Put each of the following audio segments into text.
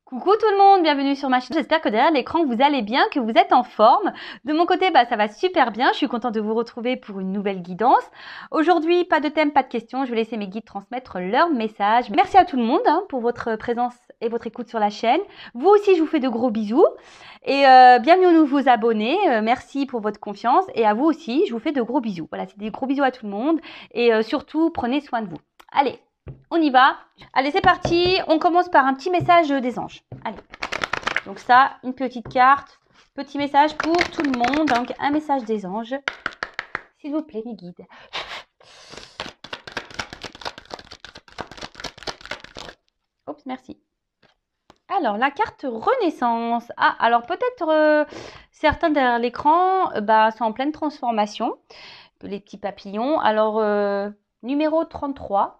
Coucou tout le monde, bienvenue sur ma chaîne. J'espère que derrière l'écran vous allez bien, que vous êtes en forme. De mon côté, ça va super bien. Je suis contente de vous retrouver pour une nouvelle guidance. Aujourd'hui, pas de thème, pas de questions. Je vais laisser mes guides transmettre leur message. Merci à tout le monde pour votre présence et votre écoute sur la chaîne. Vous aussi, je vous fais de gros bisous. Et bienvenue aux nouveaux abonnés. Merci pour votre confiance. Et à vous aussi, je vous fais de gros bisous. Voilà, c'est des gros bisous à tout le monde. Et surtout, prenez soin de vous. Allez, on y va. Allez, c'est parti. On commence par un petit message des anges. Allez. Donc ça, une petite carte. Petit message pour tout le monde. Donc, un message des anges. S'il vous plaît, mes guides. Oups, merci. Alors, la carte Renaissance. Ah, alors peut-être certains derrière l'écran sont en pleine transformation. Les petits papillons. Alors, numéro 33.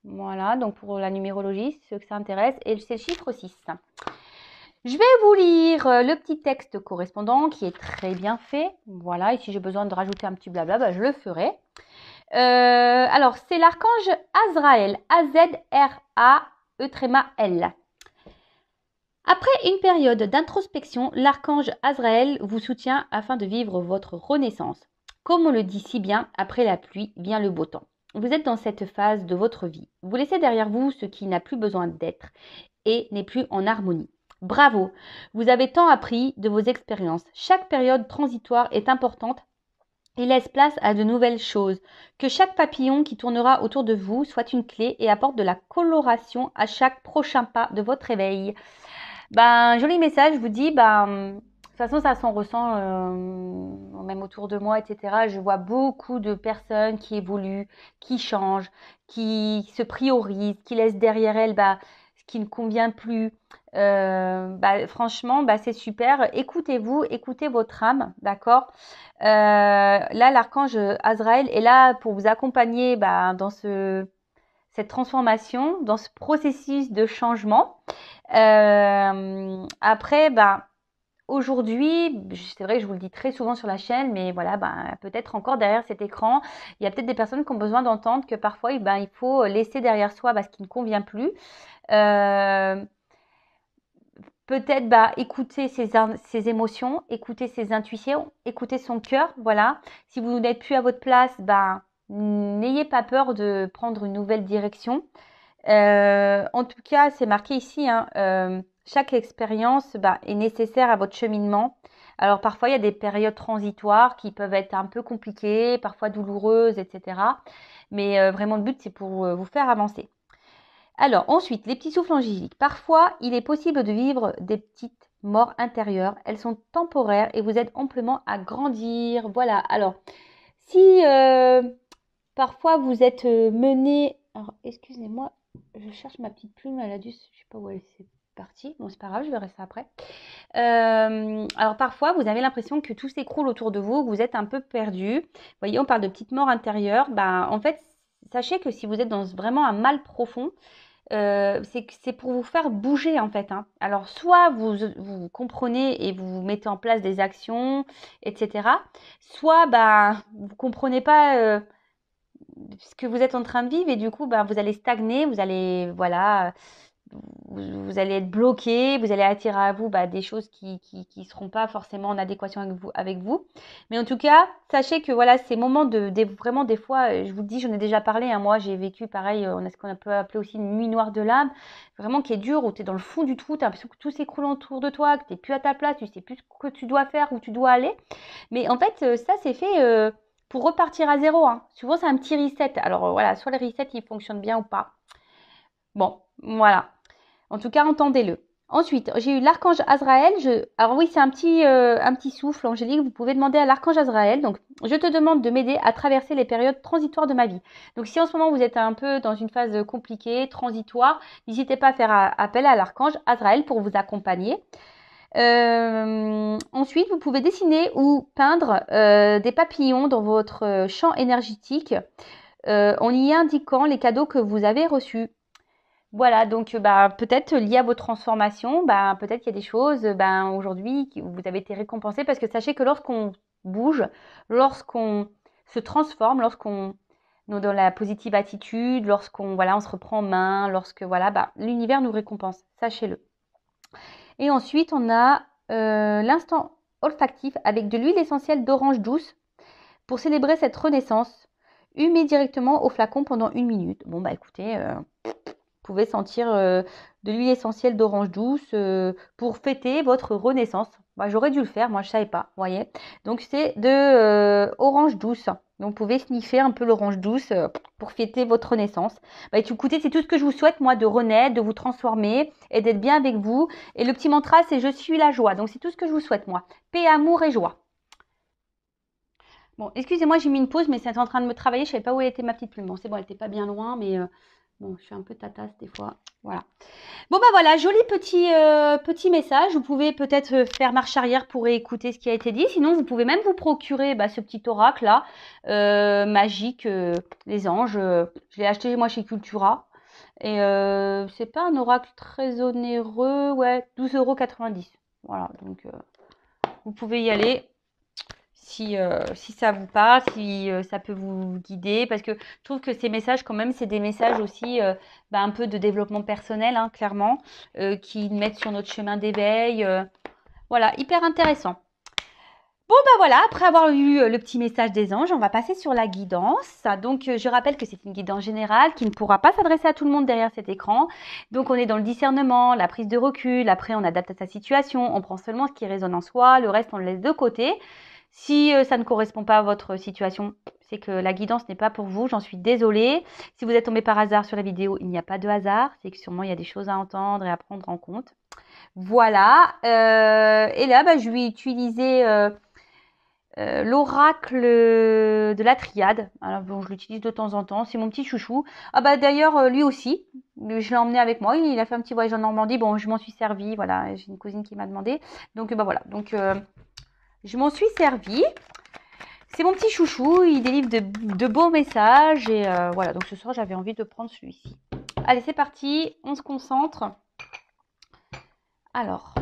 Voilà, donc pour la numérologie, ceux que ça intéresse. Et c'est le chiffre 6. Je vais vous lire le petit texte correspondant qui est très bien fait. Voilà, et si j'ai besoin de rajouter un petit blabla, je le ferai. Alors, c'est l'archange Azraël. A-Z-R-A-E-L. Après une période d'introspection, l'archange Azraël vous soutient afin de vivre votre renaissance. Comme on le dit si bien, après la pluie vient le beau temps. Vous êtes dans cette phase de votre vie. Vous laissez derrière vous ce qui n'a plus besoin d'être et n'est plus en harmonie. Bravo, vous avez tant appris de vos expériences. Chaque période transitoire est importante et laisse place à de nouvelles choses. Que chaque papillon qui tournera autour de vous soit une clé et apporte de la coloration à chaque prochain pas de votre réveil. Joli message, je vous dis, de toute façon, ça s'en ressent même autour de moi, etc. Je vois beaucoup de personnes qui évoluent, qui changent, qui se priorisent, qui laissent derrière elles ce qui ne convient plus. Franchement, c'est super. Écoutez-vous, écoutez votre âme, d'accord. Là, l'archange Azraël est là pour vous accompagner dans cette transformation, dans ce processus de changement. Après, aujourd'hui, c'est vrai que je vous le dis très souvent sur la chaîne, mais voilà, peut-être encore derrière cet écran, il y a peut-être des personnes qui ont besoin d'entendre que parfois, il faut laisser derrière soi ce qui ne convient plus. Peut-être écouter ses émotions, écouter ses intuitions, écouter son cœur, voilà. Si vous n'êtes plus à votre place, n'ayez pas peur de prendre une nouvelle direction. En tout cas, c'est marqué ici, chaque expérience est nécessaire à votre cheminement. Alors parfois, il y a des périodes transitoires qui peuvent être un peu compliquées, parfois douloureuses, etc. Mais vraiment, le but, c'est pour vous faire avancer. Alors ensuite, les petits souffles angéliques. Parfois, il est possible de vivre des petites morts intérieures. Elles sont temporaires et vous aident amplement à grandir. Voilà. Alors, si parfois vous êtes mené... Alors, excusez-moi, je cherche ma petite plume. Elle a dû... Je ne sais pas où elle s'est partie. Bon, c'est pas grave, je verrai ça après. Alors, parfois, vous avez l'impression que tout s'écroule autour de vous, que vous êtes un peu perdu. Vous voyez, on parle de petites morts intérieures. En fait, sachez que si vous êtes dans vraiment un mal profond, c'est pour vous faire bouger en fait. Alors soit vous comprenez et vous mettez en place des actions, etc. Soit vous comprenez pas ce que vous êtes en train de vivre et du coup vous allez stagner, vous allez vous allez être bloqué, vous allez attirer à vous des choses qui seront pas forcément en adéquation avec vous. Mais en tout cas, sachez que voilà, ces moments vraiment des fois, je vous le dis, j'en ai déjà parlé, moi j'ai vécu pareil, on a ce qu'on peut appeler aussi une nuit noire de l'âme, vraiment qui est dure, où tu es dans le fond du trou, tu as l'impression que tout s'écroule autour de toi, que tu n'es plus à ta place, tu sais plus ce que tu dois faire, où tu dois aller. Mais en fait, ça c'est fait pour repartir à zéro. Souvent c'est un petit reset. Alors voilà, soit les resets ils fonctionnent bien ou pas. Bon, voilà. En tout cas, entendez-le. Ensuite, j'ai eu l'archange Azraël. Alors oui, c'est un petit souffle angélique. Vous pouvez demander à l'archange Azraël. Donc, je te demande de m'aider à traverser les périodes transitoires de ma vie. Donc, si en ce moment vous êtes un peu dans une phase compliquée, transitoire, n'hésitez pas à faire appel à l'archange Azraël pour vous accompagner. Ensuite, vous pouvez dessiner ou peindre des papillons dans votre champ énergétique en y indiquant les cadeaux que vous avez reçus. Voilà, donc peut-être lié à vos transformations, peut-être qu'il y a des choses aujourd'hui où vous avez été récompensé parce que sachez que lorsqu'on bouge, lorsqu'on se transforme, lorsqu'on est dans la positive attitude, lorsqu'on on se reprend en main, lorsque l'univers nous récompense, sachez-le. Et ensuite, on a l'instant olfactif avec de l'huile essentielle d'orange douce pour célébrer cette renaissance. Humez directement au flacon pendant 1 minute. Bon, bah écoutez, vous pouvez sentir de l'huile essentielle d'orange douce pour fêter votre renaissance. Bah, j'aurais dû le faire, moi je savais pas, vous voyez. Donc c'est de orange douce. Donc vous pouvez sniffer un peu l'orange douce pour fêter votre renaissance. Bah, écoutez, c'est tout ce que je vous souhaite, moi, de renaître, de vous transformer et d'être bien avec vous. Et le petit mantra, c'est je suis la joie. Donc c'est tout ce que je vous souhaite, moi. Paix, amour et joie. Bon, excusez-moi, j'ai mis une pause, mais c'est en train de me travailler. Je savais pas où était ma petite plume. Bon, c'est bon, elle était pas bien loin, mais bon, je suis un peu tatasse des fois. Voilà. Bon, bah voilà, joli petit message. Vous pouvez peut-être faire marche arrière pour écouter ce qui a été dit. Sinon, vous pouvez même vous procurer ce petit oracle là, magique, les anges. Je l'ai acheté moi chez Cultura. Et c'est pas un oracle très onéreux. Ouais, 12,90 €. Voilà, donc vous pouvez y aller. Si ça vous parle, si ça peut vous guider, parce que je trouve que ces messages, quand même, c'est des messages aussi un peu de développement personnel, hein, clairement, qui mettent sur notre chemin d'éveil. Voilà, hyper intéressant. Bon, bah voilà, après avoir eu le petit message des anges, on va passer sur la guidance. Donc, je rappelle que c'est une guidance générale qui ne pourra pas s'adresser à tout le monde derrière cet écran. Donc, on est dans le discernement, la prise de recul. Après, on adapte à sa situation. On prend seulement ce qui résonne en soi. Le reste, on le laisse de côté. Si ça ne correspond pas à votre situation, c'est que la guidance n'est pas pour vous. J'en suis désolée. Si vous êtes tombé par hasard sur la vidéo, il n'y a pas de hasard. C'est que sûrement, il y a des choses à entendre et à prendre en compte. Voilà. Et là, je vais utiliser l'oracle de la triade. Alors bon, je l'utilise de temps en temps. C'est mon petit chouchou. Ah bah d'ailleurs, lui aussi. Je l'ai emmené avec moi. Il a fait un petit voyage en Normandie. Bon, je m'en suis servie. Voilà, j'ai une cousine qui m'a demandé. Donc bah voilà. Donc je m'en suis servie. C'est mon petit chouchou. Il délivre de beaux messages. Et voilà. Donc ce soir, j'avais envie de prendre celui-ci. Allez, c'est parti. On se concentre. Alors,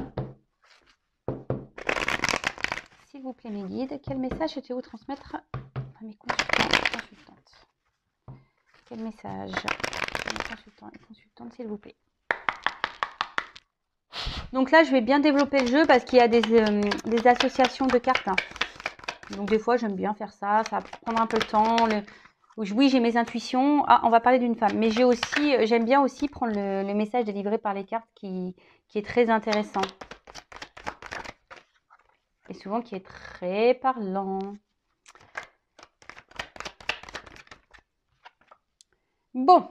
s'il vous plaît, mes guides, quel message souhaitez-vous transmettre à mes consultants et consultantes? Quel message à mes consultants et consultantes, s'il vous plaît? Donc là, je vais bien développer le jeu parce qu'il y a des associations de cartes. Hein. Donc des fois, j'aime bien faire ça. Ça va prendre un peu le temps. Oui, j'ai mes intuitions. Ah, on va parler d'une femme. Mais j'aime bien aussi prendre le message délivré par les cartes qui est très intéressant. Et souvent qui est très parlant. Bon.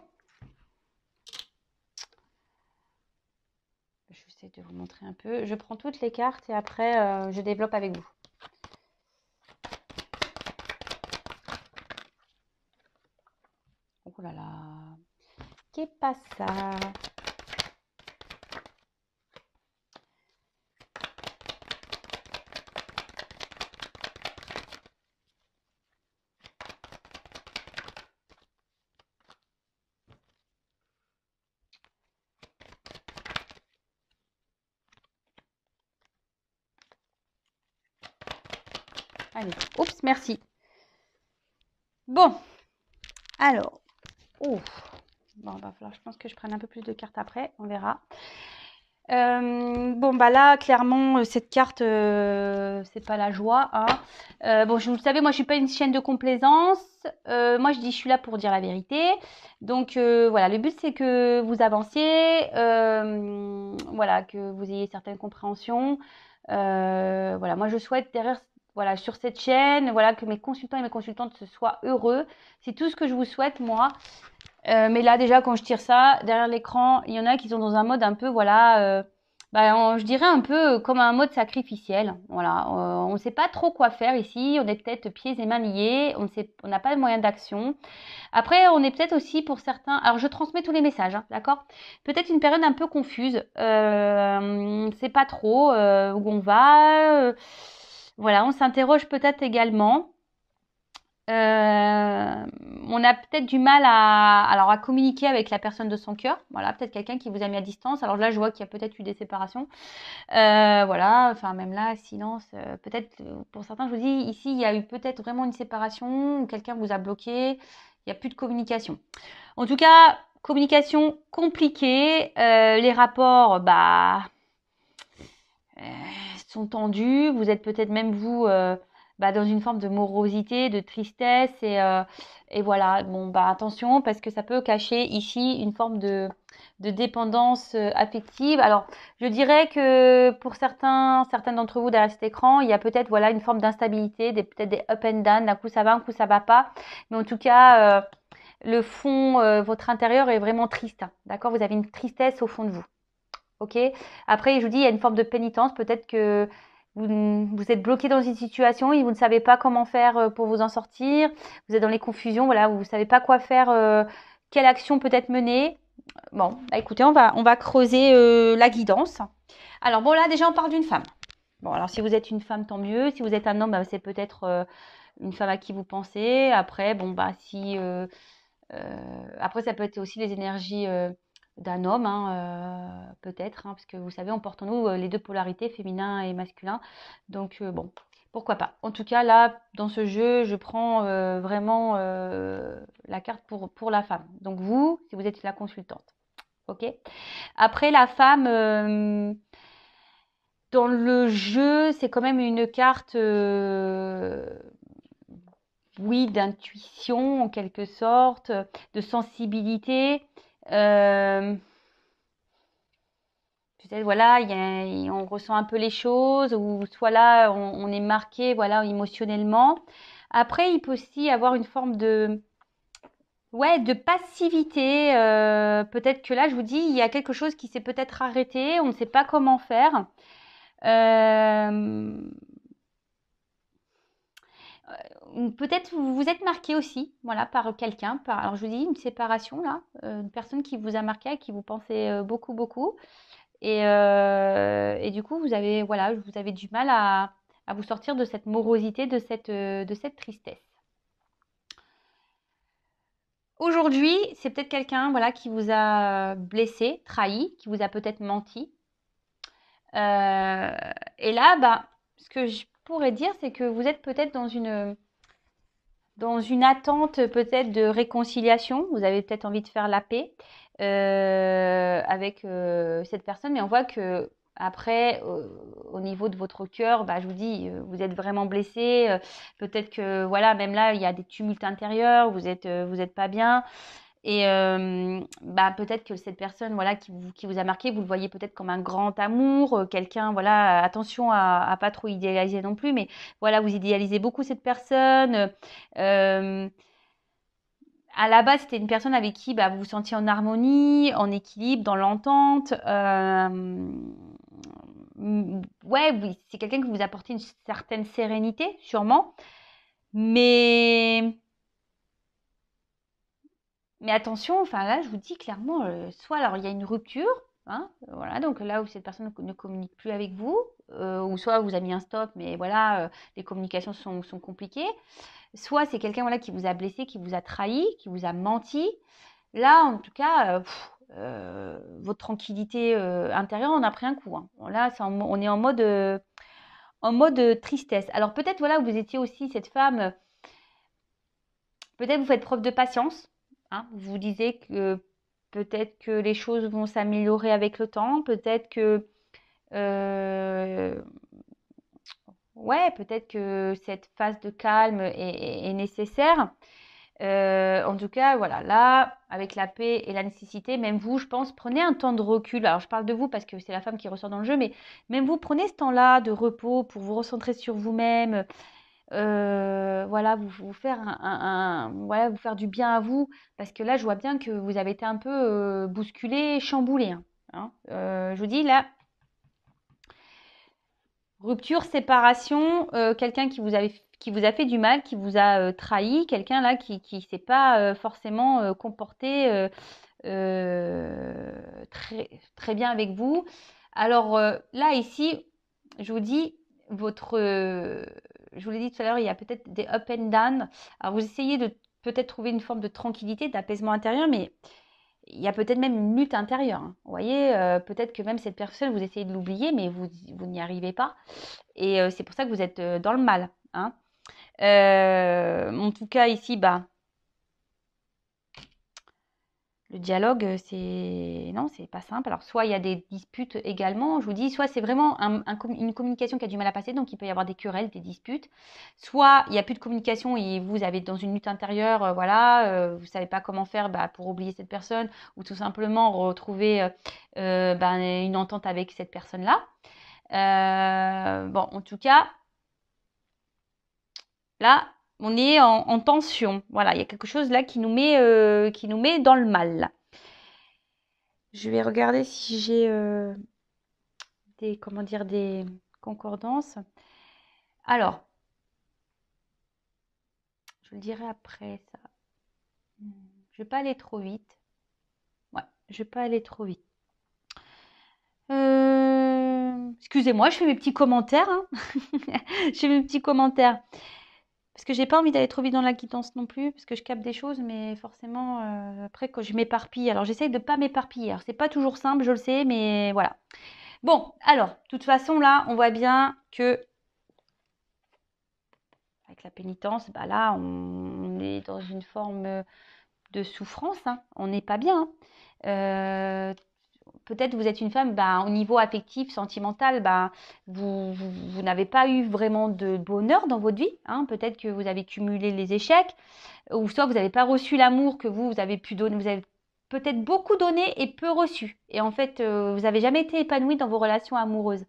J'essaie de vous montrer un peu. Je prends toutes les cartes et après, je développe avec vous. Oh là là. Qu'est pas ça? Allez, oups, merci. Bon, alors, bon, va falloir, je pense que je prenne un peu plus de cartes après, on verra. Bon, là, clairement, cette carte, c'est pas la joie. Hein. Bon, vous le savez, moi, je suis pas une chienne de complaisance. Moi, je dis, je suis là pour dire la vérité. Donc, voilà, le but, c'est que vous avanciez, voilà, que vous ayez certaines compréhensions. Voilà, moi, je souhaite derrière, voilà, sur cette chaîne, voilà, que mes consultants et mes consultantes se soient heureux. C'est tout ce que je vous souhaite, moi. Mais là, déjà, quand je tire ça, derrière l'écran, il y en a qui sont dans un mode un peu, voilà, je dirais un peu comme un mode sacrificiel. Voilà, on ne sait pas trop quoi faire ici. On est peut-être pieds et mains liés. On n'a pas de moyen d'action. Après, on est peut-être aussi pour certains. Alors, je transmets tous les messages, hein, d'accord? Peut-être une période un peu confuse. C'est pas trop où on va. Voilà, on s'interroge peut-être également. On a peut-être du mal à communiquer avec la personne de son cœur. Voilà, peut-être quelqu'un qui vous a mis à distance. Alors là, je vois qu'il y a peut-être eu des séparations. Voilà, enfin même là, silence. Peut-être pour certains, je vous dis, ici, il y a eu peut-être vraiment une séparation ou quelqu'un vous a bloqué. Il n'y a plus de communication. En tout cas, communication compliquée. Les rapports, sont tendus. Vous êtes peut-être même vous dans une forme de morosité, de tristesse et voilà. Bon, attention parce que ça peut cacher ici une forme de dépendance affective. Alors, je dirais que pour certains d'entre vous derrière cet écran, il y a peut-être voilà une forme d'instabilité, peut-être des up and down. D'un coup ça va, un coup ça va pas. Mais en tout cas, le fond, votre intérieur est vraiment triste. D'accord? Vous avez une tristesse au fond de vous. Ok. Après, je vous dis, il y a une forme de pénitence. Peut-être que vous êtes bloqué dans une situation et vous ne savez pas comment faire pour vous en sortir. Vous êtes dans les confusions. Voilà, vous ne savez pas quoi faire, quelle action peut-être mener. Bon, écoutez, on va creuser la guidance. Alors, bon, là, déjà, on parle d'une femme. Bon, alors, si vous êtes une femme, tant mieux. Si vous êtes un homme, c'est peut-être une femme à qui vous pensez. Après, bon, si. Après, ça peut être aussi les énergies d'un homme, peut-être, parce que vous savez, on porte en nous les deux polarités, féminin et masculin. Donc, bon, pourquoi pas. En tout cas, là, dans ce jeu, je prends vraiment la carte pour la femme. Donc, vous, si vous êtes la consultante. OK? Après, la femme, dans le jeu, c'est quand même une carte, oui, d'intuition en quelque sorte, de sensibilité. Euh, Peut-être voilà, on ressent un peu les choses, ou soit là, on est marqué voilà, émotionnellement. Après, il peut aussi avoir une forme ouais, de passivité. Peut-être que là, je vous dis, il y a quelque chose qui s'est peut-être arrêté, on ne sait pas comment faire. Euh, Peut-être vous vous êtes marqué aussi, voilà, par quelqu'un. Alors je vous dis une séparation là, une personne qui vous a marqué, à qui vous pensez beaucoup, beaucoup. Et du coup, vous avez du mal à vous sortir de cette morosité, de cette tristesse. Aujourd'hui, c'est peut-être quelqu'un voilà, qui vous a blessé, trahi, qui vous a peut-être menti. Euh, et là, ce que je pourrais dire, c'est que vous êtes peut-être dans une attente peut-être de réconciliation. Vous avez peut-être envie de faire la paix avec cette personne, mais on voit que après, au niveau de votre cœur, je vous dis, vous êtes vraiment blessé. Peut-être que voilà, même là, il y a des tumultes intérieurs. Vous êtes pas bien. Et peut-être que cette personne voilà, qui vous a marqué, vous le voyez peut-être comme un grand amour, quelqu'un, voilà, attention à pas trop idéaliser non plus, mais voilà, vous idéalisez beaucoup cette personne. Euh, à la base, c'était une personne avec qui vous vous sentiez en harmonie, en équilibre, dans l'entente. Ouais, oui, c'est quelqu'un qui vous apportait une certaine sérénité, sûrement. Mais Mais attention, enfin là, je vous dis clairement, soit alors il y a une rupture, voilà, donc là où cette personne ne communique plus avec vous, ou soit vous a mis un stop, mais voilà, les communications sont compliquées. Soit c'est quelqu'un voilà, qui vous a blessé, qui vous a trahi, qui vous a menti. Là, en tout cas, votre tranquillité intérieure en a pris un coup. Là, on est en mode tristesse. Alors peut-être voilà, vous étiez aussi cette femme. Peut-être vous faites preuve de patience. Vous vous disiez que peut-être que les choses vont s'améliorer avec le temps. Peut-être que euh, ouais, peut-être que cette phase de calme est nécessaire. En tout cas, voilà, là, avec la paix et la nécessité, même vous, je pense, prenez un temps de recul. Alors, je parle de vous parce que c'est la femme qui ressort dans le jeu, mais même vous, prenez ce temps-là de repos pour vous recentrer sur vous-même, voilà, vous faire voilà, vous faire du bien à vous, parce que là, je vois bien que vous avez été un peu bousculé, chamboulé. Je vous dis là, rupture, séparation, quelqu'un qui vous a fait du mal, qui vous a trahi, quelqu'un là qui s'est pas forcément comporté très, très bien avec vous. Alors là, ici, je vous dis, je vous l'ai dit tout à l'heure, il y a peut-être des up and down. Alors vous essayez de peut-être trouver une forme de tranquillité, d'apaisement intérieur, mais il y a peut-être même une lutte intérieure. Vous voyez, peut-être que même cette personne, vous essayez de l'oublier, mais vous n'y arrivez pas. Et c'est pour ça que vous êtes dans le mal. En tout cas, ici, Le dialogue, c'est non, c'est pas simple. Alors, soit il y a des disputes également, je vous dis, soit c'est vraiment une communication qui a du mal à passer, donc il peut y avoir des querelles, des disputes. Soit il n'y a plus de communication et vous avez dans une lutte intérieure, voilà, vous savez pas comment faire pour oublier cette personne ou tout simplement retrouver une entente avec cette personne-là. Bon, en tout cas, là, on est en tension. Voilà, il y a quelque chose là qui nous met dans le mal. Je vais regarder si j'ai des concordances. Alors, je le dirai après ça. Je vais pas aller trop vite. Ouais, je vais pas aller trop vite. Excusez-moi, je fais mes petits commentaires. Hein. Je fais mes petits commentaires. Parce que j'ai pas envie d'aller trop vite dans la quittance non plus, parce que je capte des choses, mais forcément, après, quand je m'éparpille, alors j'essaye de ne pas m'éparpiller. Alors, c'est pas toujours simple, je le sais, mais voilà. Bon, alors, de toute façon, là, on voit bien que, avec la pénitence, là, on est dans une forme de souffrance, hein. On n'est pas bien. Hein. Peut-être vous êtes une femme, au niveau affectif, sentimental, vous n'avez pas eu vraiment de bonheur dans votre vie. Hein. Peut-être que vous avez cumulé les échecs, ou soit vous n'avez pas reçu l'amour que vous avez pu donner. Vous avez peut-être beaucoup donné et peu reçu. Et en fait, vous n'avez jamais été épanoui dans vos relations amoureuses.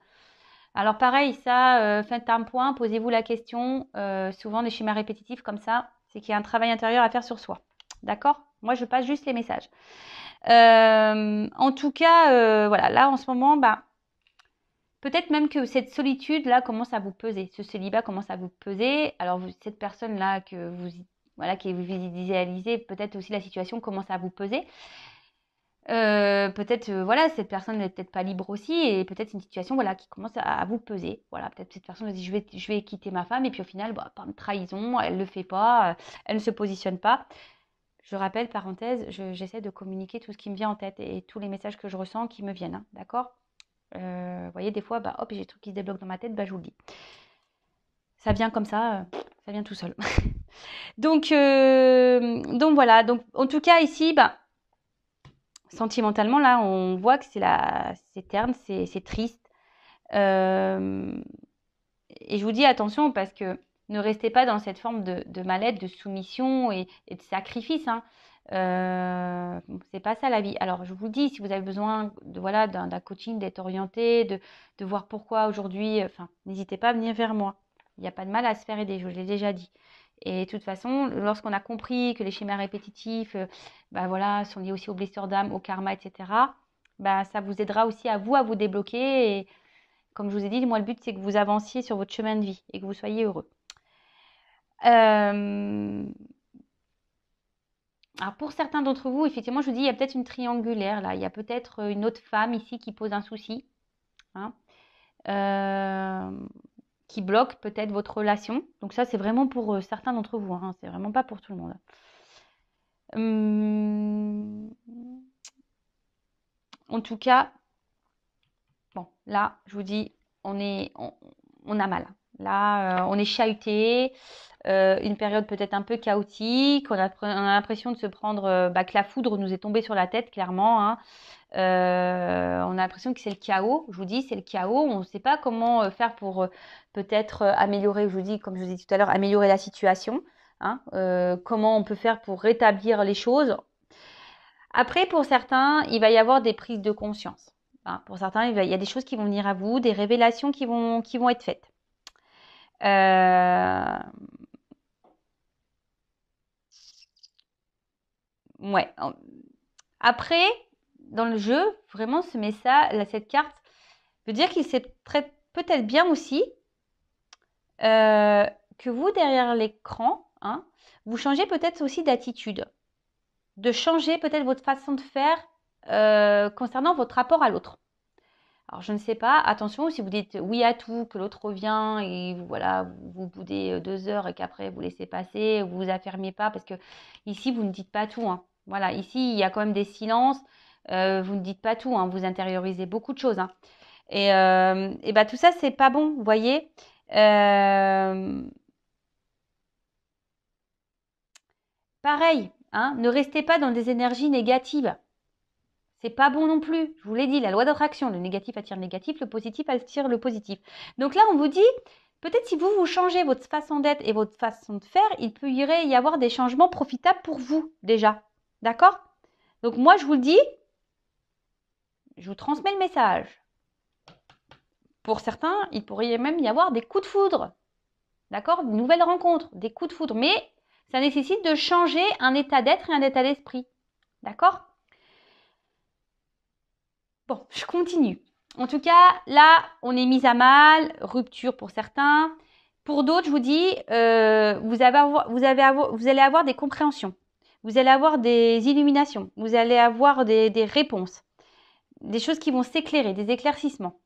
Alors pareil, ça, faites un point, posez-vous la question. Souvent, des schémas répétitifs comme ça, c'est qu'il y a un travail intérieur à faire sur soi. D'accord? Moi, je passe juste les messages. En tout cas, voilà, là en ce moment, peut-être même que cette solitude-là commence à vous peser. Ce célibat commence à vous peser. Alors, cette personne-là que vous idéalisez, peut-être aussi la situation commence à vous peser. Peut-être, voilà, cette personne n'est peut-être pas libre aussi et peut-être c'est une situation, voilà, qui commence à vous peser. Voilà, peut-être cette personne dit, je vais quitter ma femme et puis au final, par une trahison, elle ne le fait pas, elle ne se positionne pas. Je rappelle, parenthèse, j'essaie de communiquer tout ce qui me vient en tête et tous les messages que je ressens qui me viennent, hein, d'accord? Vous voyez, des fois, hop, j'ai des trucs qui se débloquent dans ma tête, je vous le dis. Ça vient comme ça vient tout seul. Donc voilà, donc en tout cas ici, sentimentalement, là, on voit que c'est terne, c'est triste. Et je vous dis attention parce que ne restez pas dans cette forme de mal-être, de soumission et de sacrifice. Hein. C'est pas ça la vie. Alors je vous dis, si vous avez besoin d'un coaching, d'être orienté, de voir pourquoi aujourd'hui, n'hésitez pas à venir vers moi. Il n'y a pas de mal à se faire aider, je vous l'ai déjà dit. Et de toute façon, lorsqu'on a compris que les schémas répétitifs, sont liés aussi aux blessures d'âme, au karma, etc., ça vous aidera aussi à vous débloquer. Et comme je vous ai dit, moi, le but, c'est que vous avanciez sur votre chemin de vie et que vous soyez heureux. Alors, pour certains d'entre vous, effectivement, je vous dis, il y a peut-être une triangulaire, là. Il y a peut-être une autre femme ici qui pose un souci, hein, qui bloque peut-être votre relation. Donc ça, c'est vraiment pour certains d'entre vous, hein. C'est vraiment pas pour tout le monde. En tout cas, bon, là, je vous dis, on a mal. Là, on est chahuté. Une période peut-être un peu chaotique. On a l'impression de se prendre que la foudre nous est tombée sur la tête, clairement. Hein. On a l'impression que c'est le chaos. Je vous dis, c'est le chaos. On ne sait pas comment faire pour peut-être améliorer, je vous dis, comme je vous ai dit tout à l'heure, améliorer la situation. Hein. Comment on peut faire pour rétablir les choses. Après, pour certains, il va y avoir des prises de conscience. Hein. Pour certains, il y a des choses qui vont venir à vous, des révélations qui vont être faites. Ouais. Après, dans le jeu, vraiment, cette carte veut dire qu'il sait peut-être bien aussi que vous, derrière l'écran, hein, vous changez peut-être aussi d'attitude. De changer peut-être votre façon de faire concernant votre rapport à l'autre. Alors, je ne sais pas, attention, si vous dites oui à tout, que l'autre revient et vous boudez 2 heures et qu'après vous laissez passer, vous vous affermiez pas, parce que ici, vous ne dites pas tout. Hein. Voilà, ici, il y a quand même des silences, vous ne dites pas tout, hein, vous intériorisez beaucoup de choses. Hein. Et tout ça, c'est pas bon, vous voyez. Pareil, hein. Ne restez pas dans des énergies négatives. C'est pas bon non plus. Je vous l'ai dit, la loi d'attraction, le négatif attire le négatif, le positif attire le positif. Donc là, on vous dit, peut-être si vous changez votre façon d'être et votre façon de faire, il peut y avoir des changements profitables pour vous déjà. D'accord? Donc moi, je vous le dis, je vous transmets le message. Pour certains, il pourrait même y avoir des coups de foudre. D'accord? De nouvelles rencontres, des coups de foudre. Mais ça nécessite de changer un état d'être et un état d'esprit. D'accord? Bon, je continue. En tout cas, là, on est mis à mal, rupture pour certains. Pour d'autres, je vous dis, vous allez avoir des compréhensions. Vous allez avoir des illuminations. Vous allez avoir des réponses. Des choses qui vont s'éclairer, des éclaircissements.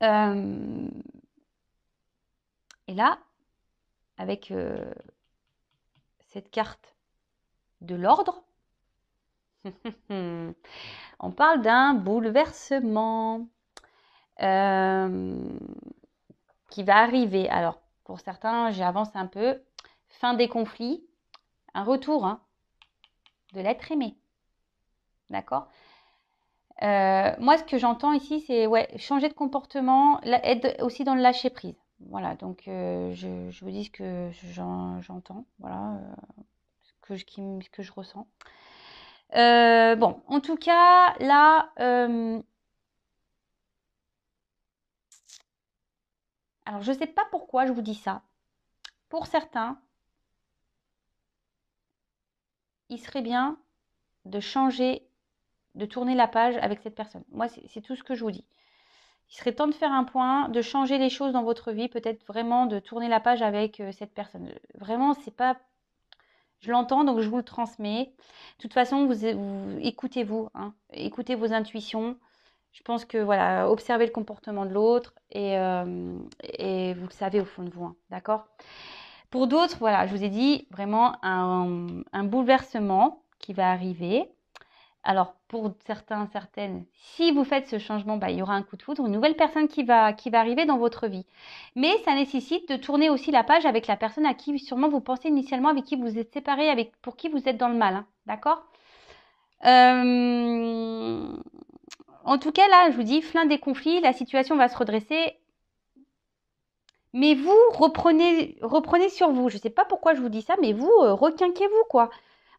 Et là, avec cette carte de l'ordre, on parle d'un bouleversement qui va arriver. Alors, pour certains, j'avance un peu. Fin des conflits, un retour de l'être aimé. D'accord? Moi, ce que j'entends ici, c'est changer de comportement, être aussi dans le lâcher prise. Voilà, donc je vous dis ce que j'entends, voilà, ce que je ressens. Bon, en tout cas, là, alors je ne sais pas pourquoi je vous dis ça. Pour certains, il serait bien de changer, de tourner la page avec cette personne. Moi, c'est tout ce que je vous dis. Il serait temps de faire un point, de changer les choses dans votre vie, peut-être vraiment de tourner la page avec cette personne. Vraiment, c'est pas... Je l'entends, donc je vous le transmets. De toute façon, vous écoutez-vous, hein, écoutez vos intuitions. Je pense que, voilà, observez le comportement de l'autre et vous le savez au fond de vous, hein, d'accord? Pour d'autres, voilà, je vous ai dit vraiment un bouleversement qui va arriver. Alors, pour certains, certaines, si vous faites ce changement, il y aura un coup de foudre, une nouvelle personne qui va arriver dans votre vie. Mais ça nécessite de tourner aussi la page avec la personne à qui sûrement vous pensez initialement, avec qui vous êtes séparés, pour qui vous êtes dans le mal. Hein, d'accord? En tout cas, là, je vous dis, fin des conflits, la situation va se redresser. Mais vous, reprenez sur vous. Je ne sais pas pourquoi je vous dis ça, mais vous, requinquez-vous, quoi.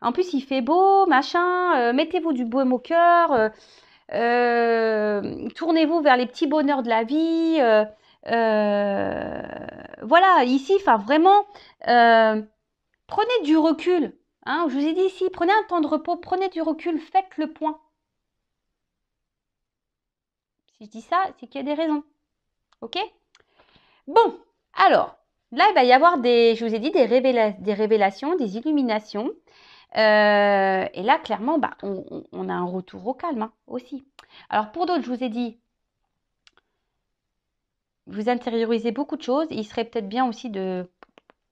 En plus, il fait beau, machin, mettez-vous du baume au cœur, tournez-vous vers les petits bonheurs de la vie. Voilà, ici, enfin vraiment, prenez du recul. Hein, je vous ai dit ici, prenez un temps de repos, prenez du recul, faites le point. Si je dis ça, c'est qu'il y a des raisons. Ok? Bon, alors, là, il va y avoir je vous ai dit, des révélations, des illuminations. Et là, clairement, on a un retour au calme aussi. Alors, pour d'autres, je vous ai dit, vous intériorisez beaucoup de choses. Il serait peut-être bien aussi de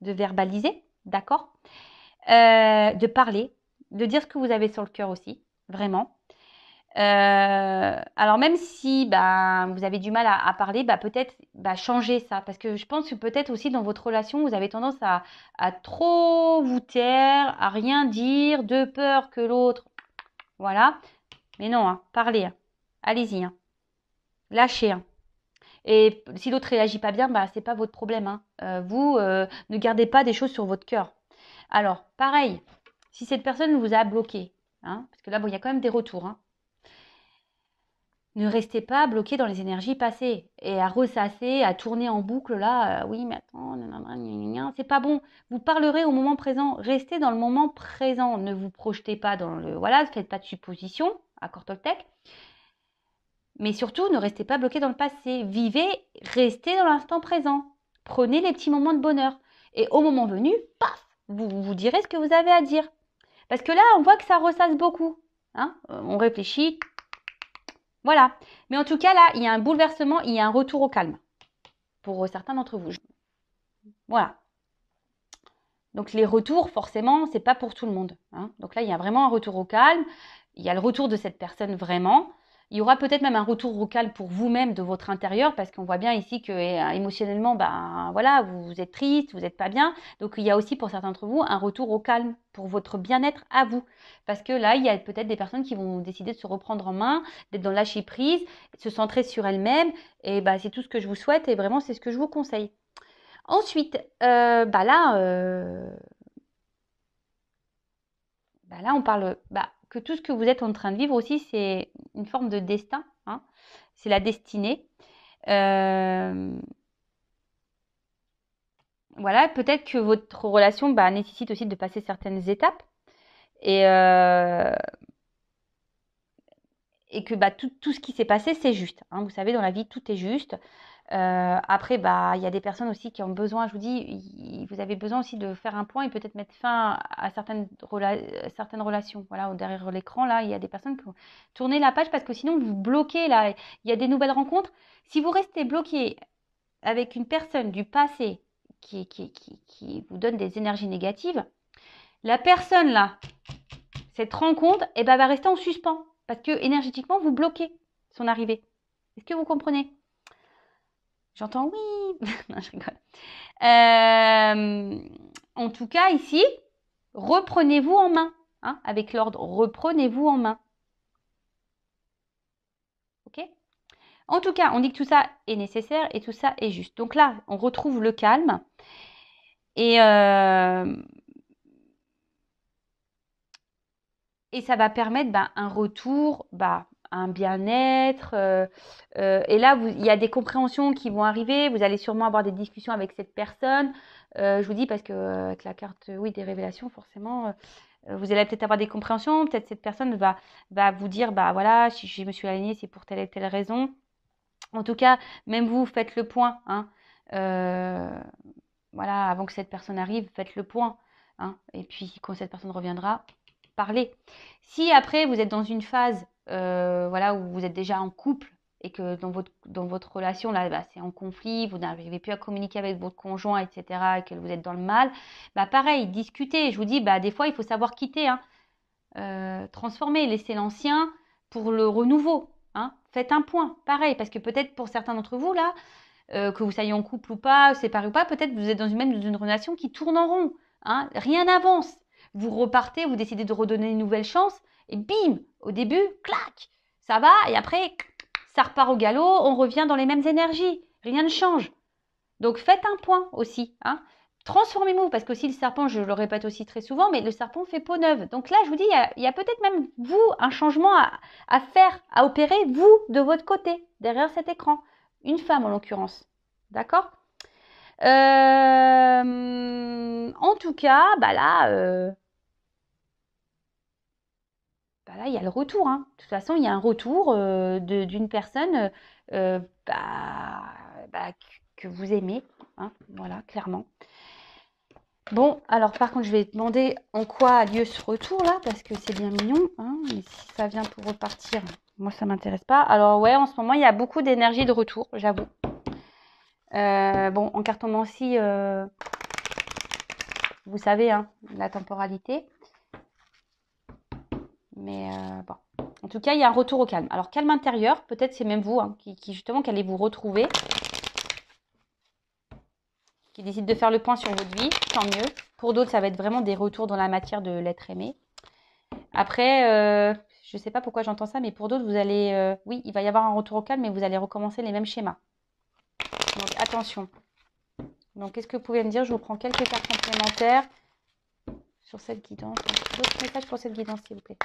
verbaliser, d'accord? De parler, de dire ce que vous avez sur le cœur aussi, vraiment. Alors même si vous avez du mal à parler, peut-être changer ça. Parce que je pense que peut-être aussi dans votre relation, vous avez tendance à trop vous taire, à rien dire, de peur que l'autre... Voilà. Mais non, parlez. Allez-y. Lâchez. Et si l'autre réagit pas bien, c'est pas votre problème. Vous, ne gardez pas des choses sur votre cœur. Alors, pareil, si cette personne vous a bloqué, parce que là, il y a quand même des retours, ne restez pas bloqué dans les énergies passées et à ressasser, à tourner en boucle là. Oui, mais attends, c'est pas bon. Vous parlerez au moment présent. Restez dans le moment présent. Ne vous projetez pas dans le... Voilà, ne faites pas de suppositions, accord Toltec. Mais surtout, ne restez pas bloqué dans le passé. Vivez, restez dans l'instant présent. Prenez les petits moments de bonheur. Et au moment venu, paf, vous direz ce que vous avez à dire. Parce que là, on voit que ça ressasse beaucoup. On réfléchit. Voilà. Mais en tout cas, là, il y a un bouleversement, il y a un retour au calme. Pour certains d'entre vous. Voilà. Donc les retours, forcément, c'est pas pour tout le monde. Donc là, il y a vraiment un retour au calme. Il y a le retour de cette personne vraiment. Il y aura peut-être même un retour au calme pour vous-même de votre intérieur, parce qu'on voit bien ici que émotionnellement, ben voilà, vous êtes triste, vous n'êtes pas bien. Donc il y a aussi pour certains d'entre vous un retour au calme pour votre bien-être à vous. Parce que là, il y a peut-être des personnes qui vont décider de se reprendre en main, d'être dans le lâcher prise, de se centrer sur elles-mêmes. Et bah, c'est tout ce que je vous souhaite et vraiment c'est ce que je vous conseille. Ensuite, là, on parle que tout ce que vous êtes en train de vivre aussi, c'est une forme de destin. Hein. C'est la destinée. Voilà, peut-être que votre relation nécessite aussi de passer certaines étapes et, et que tout ce qui s'est passé, c'est juste. Hein. Vous savez, dans la vie, tout est juste. Après, il y a des personnes aussi qui ont besoin, je vous dis, vous avez besoin aussi de faire un point et peut-être mettre fin à certaines relations. Voilà, derrière l'écran, là, il y a des personnes qui ont tourné la page parce que sinon, vous bloquez, là, il y a des nouvelles rencontres. Si vous restez bloqué avec une personne du passé qui vous donne des énergies négatives, la personne, là, cette rencontre, va rester en suspens parce que énergétiquement, vous bloquez son arrivée. Est-ce que vous comprenez ? J'entends oui. Non, je rigole. En tout cas, ici, reprenez-vous en main. Hein, avec l'ordre, reprenez-vous en main. Ok ? En tout cas, on dit que tout ça est nécessaire et tout ça est juste. Donc là, on retrouve le calme. Et ça va permettre un retour, un bien-être. Et là, il y a des compréhensions qui vont arriver. Vous allez sûrement avoir des discussions avec cette personne. Je vous dis parce que avec la carte des révélations, forcément, vous allez peut-être avoir des compréhensions. Peut-être cette personne va vous dire, voilà, si je me suis alignée, c'est pour telle et telle raison. En tout cas, même vous, faites le point. Hein. Voilà, avant que cette personne arrive, faites le point. Hein. Et puis, quand cette personne reviendra, parlez. Si après, vous êtes dans une phase où vous êtes déjà en couple et que dans votre relation, là, c'est en conflit, vous n'arrivez plus à communiquer avec votre conjoint, etc., et que vous êtes dans le mal, pareil, discutez. Je vous dis, des fois, il faut savoir quitter. Hein. Transformer, laisser l'ancien pour le renouveau. Hein. Faites un point, pareil, parce que peut-être pour certains d'entre vous, là, que vous soyez en couple ou pas, séparés ou pas, peut-être vous êtes dans une relation qui tourne en rond. Hein. Rien n'avance. Vous repartez, vous décidez de redonner une nouvelle chance, et bim, au début, clac, ça va, et après, ça repart au galop, on revient dans les mêmes énergies. Rien ne change. Donc faites un point aussi. Hein. Transformez-vous, parce que aussi le serpent, je le répète aussi très souvent, mais le serpent fait peau neuve. Donc là, je vous dis, il y a peut-être même vous un changement à faire, à opérer, vous, de votre côté, derrière cet écran. Une femme en l'occurrence. D'accord ? En tout cas, là, il y a le retour. Hein. De toute façon, il y a un retour d'une personne que vous aimez. Hein. Voilà, clairement. Bon, alors par contre, je vais demander en quoi a lieu ce retour-là, parce que c'est bien mignon. Hein, mais si ça vient pour repartir, moi, ça ne m'intéresse pas. Alors ouais, en ce moment, il y a beaucoup d'énergie de retour, j'avoue. En cartomancie, vous savez, hein, la temporalité. Mais bon. En tout cas, il y a un retour au calme. Alors, calme intérieur, peut-être c'est même vous hein, qui justement, qui allez vous retrouver. Qui décide de faire le point sur votre vie, tant mieux. Pour d'autres, ça va être vraiment des retours dans la matière de l'être aimé. Après, je ne sais pas pourquoi j'entends ça, mais pour d'autres, vous allez... oui, il va y avoir un retour au calme, mais vous allez recommencer les mêmes schémas. Donc, attention. Donc, qu'est-ce que vous pouvez me dire? Je vous prends quelques cartes complémentaires sur cette guidance. D'autres messages pour cette guidance, s'il vous plaît.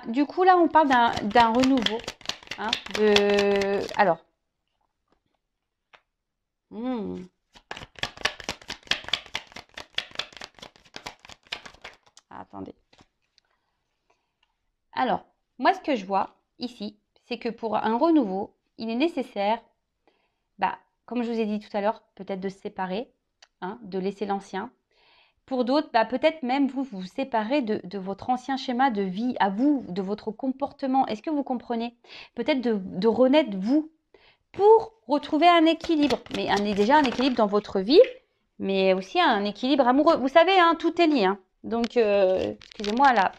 Du coup, là, on parle d'un renouveau. Hein, alors. Attendez. Alors, moi, ce que je vois ici, c'est que pour un renouveau, il est nécessaire, comme je vous ai dit tout à l'heure, peut-être de se séparer, hein, de laisser l'ancien. Pour d'autres, peut-être même vous séparer de votre ancien schéma de vie à vous, de votre comportement. Est-ce que vous comprenez? Peut-être de renaître vous pour retrouver un équilibre. Mais déjà un équilibre dans votre vie, mais aussi un équilibre amoureux. Vous savez, hein, tout est lié. Hein. Donc, excusez-moi, la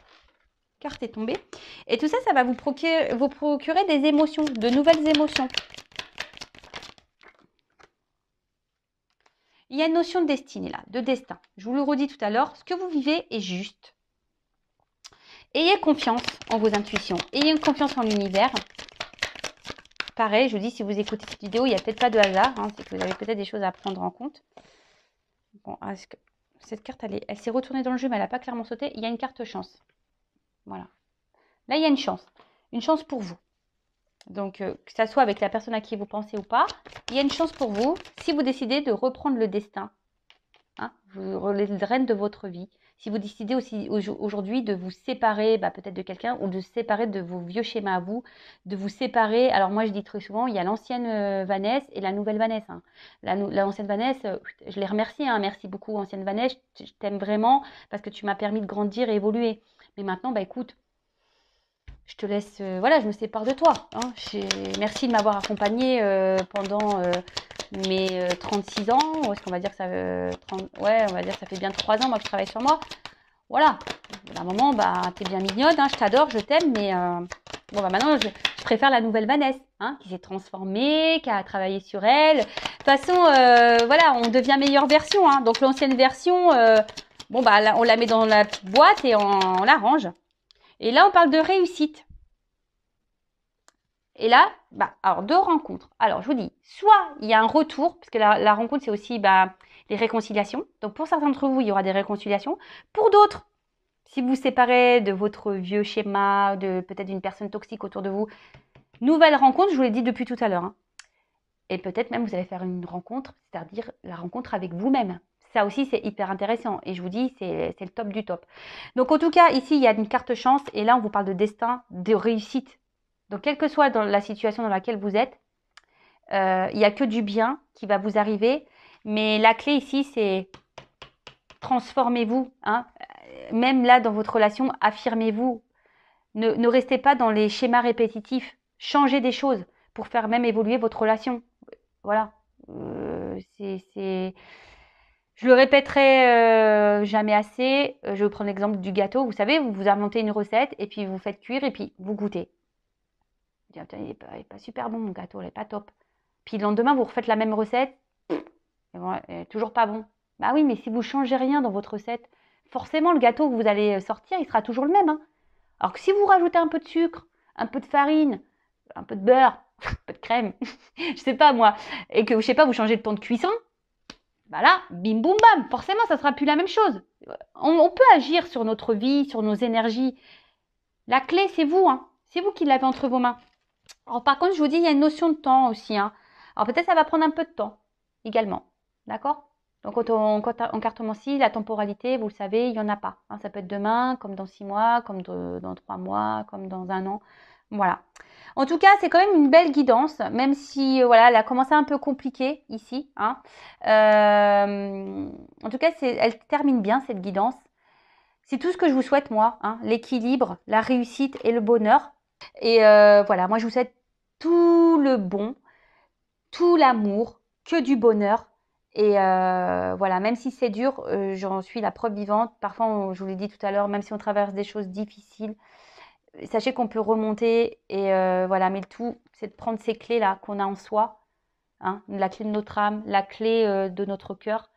carte est tombée. Et tout ça, ça va vous procurer des émotions, de nouvelles émotions. Il y a une notion de destinée là, de destin. Je vous le redis tout à l'heure, ce que vous vivez est juste. Ayez confiance en vos intuitions, ayez confiance en l'univers. Pareil, je vous dis, si vous écoutez cette vidéo, il n'y a peut-être pas de hasard, hein, c'est que vous avez peut-être des choses à prendre en compte. Bon, est-ce que cette carte, elle s'est retournée dans le jeu, mais elle n'a pas clairement sauté. Il y a une carte chance. Voilà. Là, il y a une chance pour vous. Donc, que ça soit avec la personne à qui vous pensez ou pas, il y a une chance pour vous si vous décidez de reprendre le destin, hein, les rênes de votre vie. Si vous décidez aussi aujourd'hui de vous séparer peut-être de quelqu'un ou de se séparer de vos vieux schémas à vous, de vous séparer. Alors moi, je dis très souvent, il y a l'ancienne Vanessa et la nouvelle Vanessa. Hein. L'ancienne Vanessa, je les remercie. Hein, merci beaucoup, ancienne Vanessa. Je t'aime vraiment parce que tu m'as permis de grandir et évoluer. Mais maintenant, écoute, je te laisse, voilà, je me sépare de toi. Hein. Merci de m'avoir accompagnée pendant mes 36 ans. Ou est-ce qu'on va dire que ça, ouais, on va dire que ça fait bien 3 ans moi que je travaille sur moi. Voilà. À un moment, t'es bien mignonne, hein, je t'adore, je t'aime, mais maintenant, je préfère la nouvelle Vanessa, hein, qui s'est transformée, qui a travaillé sur elle. De toute façon, voilà, on devient meilleure version. Hein. Donc l'ancienne version, on la met dans la petite boîte et on la range. Et là, on parle de réussite. Et là, alors deux rencontres. Alors, je vous dis, soit il y a un retour, parce que la rencontre, c'est aussi les réconciliations. Donc, pour certains d'entre vous, il y aura des réconciliations. Pour d'autres, si vous vous séparez de votre vieux schéma, de peut-être d'une personne toxique autour de vous, nouvelle rencontre, je vous l'ai dit depuis tout à l'heure. Hein. Et peut-être même, vous allez faire une rencontre, c'est-à-dire la rencontre avec vous-même. Ça aussi, c'est hyper intéressant. Et je vous dis, c'est le top du top. Donc, en tout cas, ici, il y a une carte chance. Et là, on vous parle de destin, de réussite. Donc, quelle que soit la situation dans laquelle vous êtes, il n'y a que du bien qui va vous arriver. Mais la clé ici, c'est transformez-vous. Hein. Même là, dans votre relation, affirmez-vous. Ne restez pas dans les schémas répétitifs. Changez des choses pour faire même évoluer votre relation. Voilà. Je le répéterai jamais assez. Je vais vous prendre l'exemple du gâteau. Vous savez, vous inventez une recette et puis vous faites cuire et puis vous goûtez. Vous dites, il n'est pas super bon mon gâteau, il n'est pas top. Puis le lendemain, vous refaites la même recette. Et toujours pas bon. Bah oui, mais si vous changez rien dans votre recette, forcément le gâteau que vous allez sortir, il sera toujours le même. Hein. Alors que si vous rajoutez un peu de sucre, un peu de farine, un peu de beurre, un peu de crème, je sais pas moi, et que je sais pas, vous changez le temps de cuisson, là, bim boum bam, forcément ça sera plus la même chose. On peut agir sur notre vie, sur nos énergies. La clé, c'est vous, hein. C'est vous qui l'avez entre vos mains. Alors par contre, je vous dis, il y a une notion de temps aussi. Hein. Alors peut-être ça va prendre un peu de temps également. D'accord? Donc en cartomancie, la temporalité, vous le savez, il n'y en a pas. Hein. Ça peut être demain, comme dans 6 mois, comme dans 3 mois, comme dans 1 an. Voilà. En tout cas, c'est quand même une belle guidance, même si voilà, elle a commencé un peu compliquée ici. Hein. En tout cas, elle termine bien cette guidance. C'est tout ce que je vous souhaite, moi. Hein. L'équilibre, la réussite et le bonheur. Et voilà, moi je vous souhaite tout le bon, tout l'amour, que du bonheur. Et voilà, même si c'est dur, j'en suis la preuve vivante. Parfois, je vous l'ai dit tout à l'heure, même si on traverse des choses difficiles, sachez qu'on peut remonter. Et voilà, mais le tout, c'est de prendre ces clés-là qu'on a en soi. Hein, la clé de notre âme, la clé de notre cœur.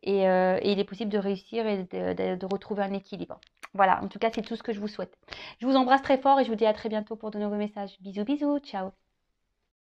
Et il est possible de réussir et de retrouver un équilibre. Voilà, en tout cas, c'est tout ce que je vous souhaite. Je vous embrasse très fort et je vous dis à très bientôt pour de nouveaux messages. Bisous, bisous, ciao.